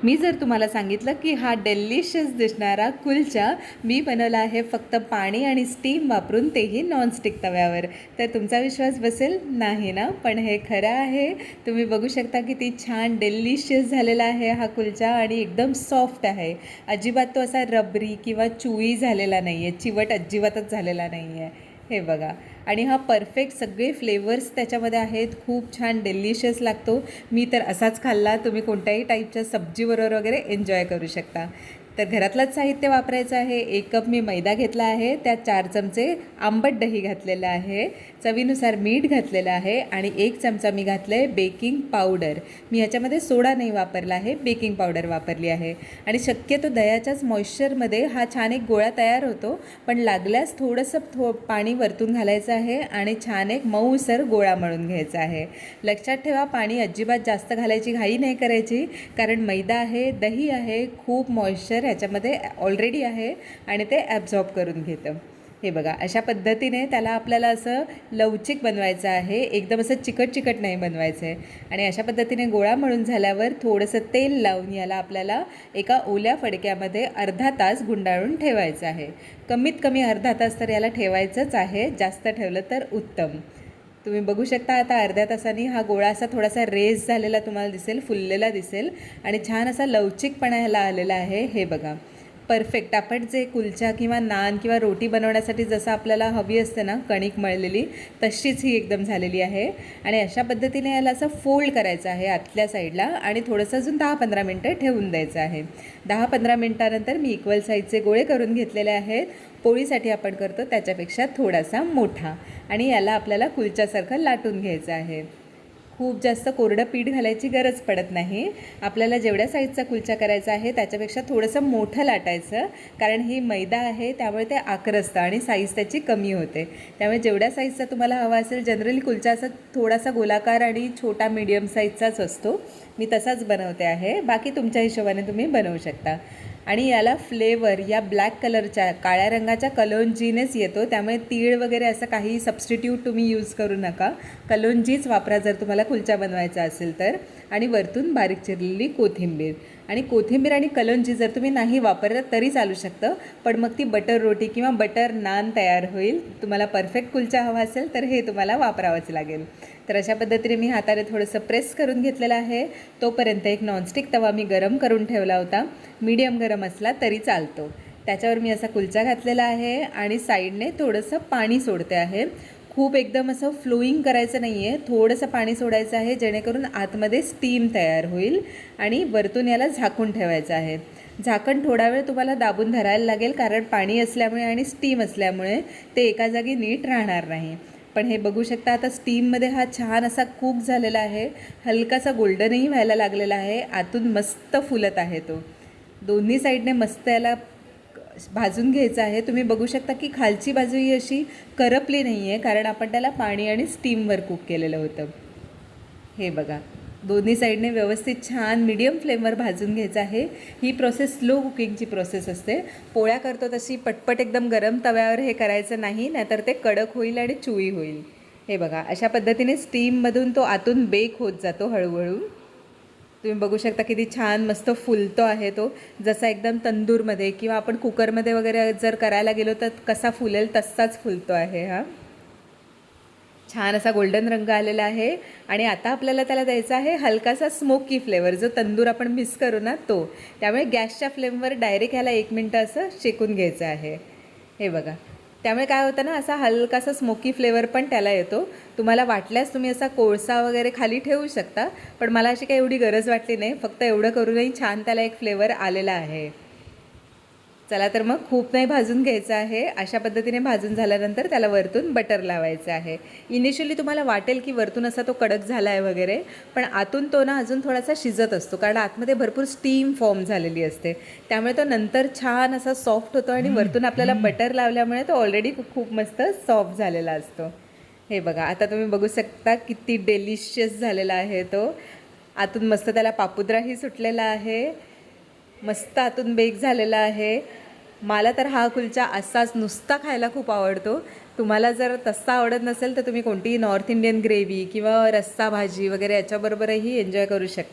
मी जर तुम्हाला सांगितलं की हा डेलिशियस दिसणारा कुलचा मी बनवला आहे फक्त पाणी आणि स्टीम वापरून, तेही नॉनस्टिक तव्यावर, तर तुमचा विश्वास बसेल नाही ना? पण हे खरं आहे. तुम्ही बघू शकता किती छान डेलिशियस झालेला आहे हा कुलचा आणि एकदम सॉफ्ट आहे. अजिबात तो असा रबरी किंवा चुई झालेला नाही आहे, चिवट अजिबातच झालेला नाही आहे. हे बघा. आणि हा परफेक्ट सगळे फ्लेवर्स त्याच्यामध्ये आहेत. खूप छान डेलिशियस लागतो. मी तर असाच खाल्ला. तुम्ही कोणत्याही टाईपच्या सब्जीबरोबर वगैरे एन्जॉय करू शकता. तर घरातलंच साहित्य वापरायचं आहे. 1 कप मी मैदा घेतला आहे, त्यात 4 चमचे आंबट दही घातलेलं आहे, चवीनुसार मीठ घातलेलं आहे आणि 1 चमचा मी घातलं आहे बेकिंग पावडर. मी ह्याच्यामध्ये सोडा नाही वापरला आहे, बेकिंग पावडर वापरली आहे. आणि शक्यतो दह्याच्याच मॉइश्चरमध्ये हा छान एक गोळा तयार होतो, पण लागल्यास थोडंसं पाणी वरतून घालायचं आहे आणि छान एक मऊसर गोळा मळून घ्यायचा आहे. लक्षात ठेवा, पाणी अजिबात जास्त घालायची घाई नाही करायची, कारण मैदा आहे, दही आहे, खूप मॉइश्चर ह्याच्यामध्ये ऑलरेडी आहे आणि ते ॲब्झॉर्ब करून घेतं. हे बघा, अशा पद्धतीने त्याला आपल्याला असं लवचिक बनवायचं आहे, एकदम असं चिकट नाही बनवायचं आहे. आणि अशा पद्धतीने गोळा मळून झाल्यावर थोडंसं तेल लावून याला आपल्याला एका ओल्या फडक्यामध्ये अर्धा तास गुंडाळून ठेवायचं आहे. कमीत कमी अर्धा तास तर याला ठेवायचंच आहे, जास्त ठेवलं तर उत्तम. तुम्ही बघू शकता आता अर्ध्या तासांनी हा गोळा असा थोडासा रेस झालेला तुम्हाला दिसेल, फुललेला दिसेल आणि छान असा लवचिकपणा ह्याला आलेला आहे. हे बघा, परफेक्ट. आपण जे कुलचा किंवा नान किंवा रोटी बनवण्यासाठी जसं आपल्याला हवी असते ना कणिक मळलेली, तशीच ही एकदम झालेली आहे. आणि अशा पद्धतीने याला असं फोल्ड करायचं आहे आतल्या साईडला आणि थोडंसं अजून 10-15 मिनटं ठेवून द्यायचं आहे. 10-15 मिनटानंतर मी इक्वल साईजचे गोळे करून घेतलेले आहेत. पोळीसाठी आपण करतो त्याच्यापेक्षा थोडासा मोठा, आणि याला आपल्याला कुलच्यासारखं लाटून घ्यायचं आहे. खूप जास्त कोरडं पीठ घालायची गरज पडत नाही. आपल्याला जेवढ्या साईजचा कुलचा करायचा आहे त्याच्यापेक्षा थोडंसं मोठं लाटायचं, कारण ही मैदा आहे त्यामुळे ते आकरसतं आणि साईज त्याची कमी होते. त्यामुळे जेवढ्या साईजचा तुम्हाला हवा असेल, जनरली कुलचा असा थोडासा गोलाकार आणि छोटा मीडियम साईजचाच असतो. मी तसाच बनवते आहे, बाकी तुमच्या हिशोबाने तुम्ही बनवू शकता. आणि याला फ्लेवर या ब्लॅक कलरच्या, काळ्या रंगाच्या कलोंजीनेच येतो, त्यामुळे तीळ वगैरे असं काही सबस्टिट्यूट तुम्ही यूज करू नका. कलोंजीच वापरा जर तुम्हाला कुलचा बनवायचा असेल तर. आणि वरतून बारीक चिरलेली कोथिंबीर. आणि कोथिंबीर आणि कलोंजी जर तुम्ही नाही वापरलं तरी चालू शकतं, पण मग ती बटर रोटी किंवा बटर नान तयार होईल. तुम्हाला परफेक्ट कुलचा हवा असेल तर हे तुम्हाला वापरावंच लागेल. तर अशा पद्धतीने मी हाताने थोडंसं प्रेस करून घेतलेलं आहे. तोपर्यंत एक नॉनस्टिक तवा मी गरम करून ठेवला होता. मीडियम गरम असला तरी चालतो. त्याच्यावर मी असा कुलचा घातलेला आहे आणि साईडने थोडंसं पाणी सोडते आहे. खूप एकदम असं फ्लोईंग करायचं नाही आहे, थोडंसं पाणी सोडायचं आहे, जेणेकरून आतमध्ये स्टीम तयार होईल. आणि वरतून याला झाकून ठेवायचं आहे. झाकण थोडा वेळ तुम्हाला दाबून धरायला लागेल, कारण पाणी असल्यामुळे आणि स्टीम असल्यामुळे ते एका जागी नीट राहणार नाही. पण हे बघू शकता आता स्टीममध्ये हा छान असा कुक झालेला आहे. हलकासा गोल्डनही व्हायला लागलेला आहे. आतून मस्त फुलत आहे तो. दोन्ही साईडने मस्त याला भाजून घ्यायचं आहे. तुम्ही बघू शकता की खालची बाजू ही अशी करपली नाही आहे, कारण आपण त्याला पाणी आणि स्टीमवर कुक केलेलं होतं. हे बघा, दोन्ही साईडने व्यवस्थित छान मीडियम फ्लेमवर भाजून घ्यायचं आहे. ही प्रोसेस स्लो कुकिंगची प्रोसेस असते. पोळ्या करतो तशी पटपट एकदम गरम तव्यावर हे करायचं नाही, नाहीतर ते कडक होईल आणि चुई होईल. हे बघा, अशा पद्धतीने स्टीममधून तो आतून बेक होत जातो हळूहळू. तुम्ही बघू शकता किती छान मस्त फुलतो आहे तो. जसा एकदम तंदूरमध्ये किंवा आपण कुकरमध्ये वगैरे जर करायला गेलो तर कसा फुलेल तसाच फुलतो आहे हा. छान असा गोल्डन रंग आलेला आहे. आणि आता आपल्याला त्याला द्यायचा आहे हलकासा स्मोकी फ्लेवर, जो तंदूर आपण मिक्स करू ना तो. त्यामुळे गॅसच्या फ्लेमवर डायरेक्ट ह्याला 1 मिनटं असं शेकून घ्यायचं आहे. हे बघा, त्यामुळे काय होतं ना, असा हलकासा स्मोकी फ्लेवर पण त्याला येतो. तुम्हाला वाटल्यास तुम्ही असा कोळसा वगैरे खाली ठेवू शकता, पण मला अशी काही एवढी गरज वाटली नाही. फक्त एवढं करूनही छान त्याला एक फ्लेवर आलेला आहे. चला तर मग खूप नाही भाजून घ्यायचं आहे. अशा पद्धतीने भाजून झाल्यानंतर त्याला वरतून बटर लावायचं आहे. इनिशियली तुम्हाला वाटेल की वरतून असा तो कडक झाला आहे वगैरे, पण आतून तो ना अजून थोडासा शिजत असतो, कारण आतमध्ये भरपूर स्टीम फॉर्म झालेली असते. त्यामुळे तो नंतर छान असा सॉफ्ट होतो आणि वरतून आपल्याला बटर लावल्यामुळे तो ऑलरेडी खूप मस्त सॉफ्ट झालेला असतो. हे बघा, आता तुम्ही बघू शकता किती डेलिशियस झालेला आहे तो. आतून मस्त त्याला पापुद्राही सुटलेला आहे, मस्त आतून बेक झालेला आहे. मला तर हा कुलचा असाच नुसता खायला खूप आवडतो. तुम्हाला जर तसा आवडत नसेल तर तुम्ही कोणतीही नॉर्थ इंडियन ग्रेव्ही किंवा रस्सा भाजी वगैरे याच्याबरोबरही एन्जॉय करू शकता.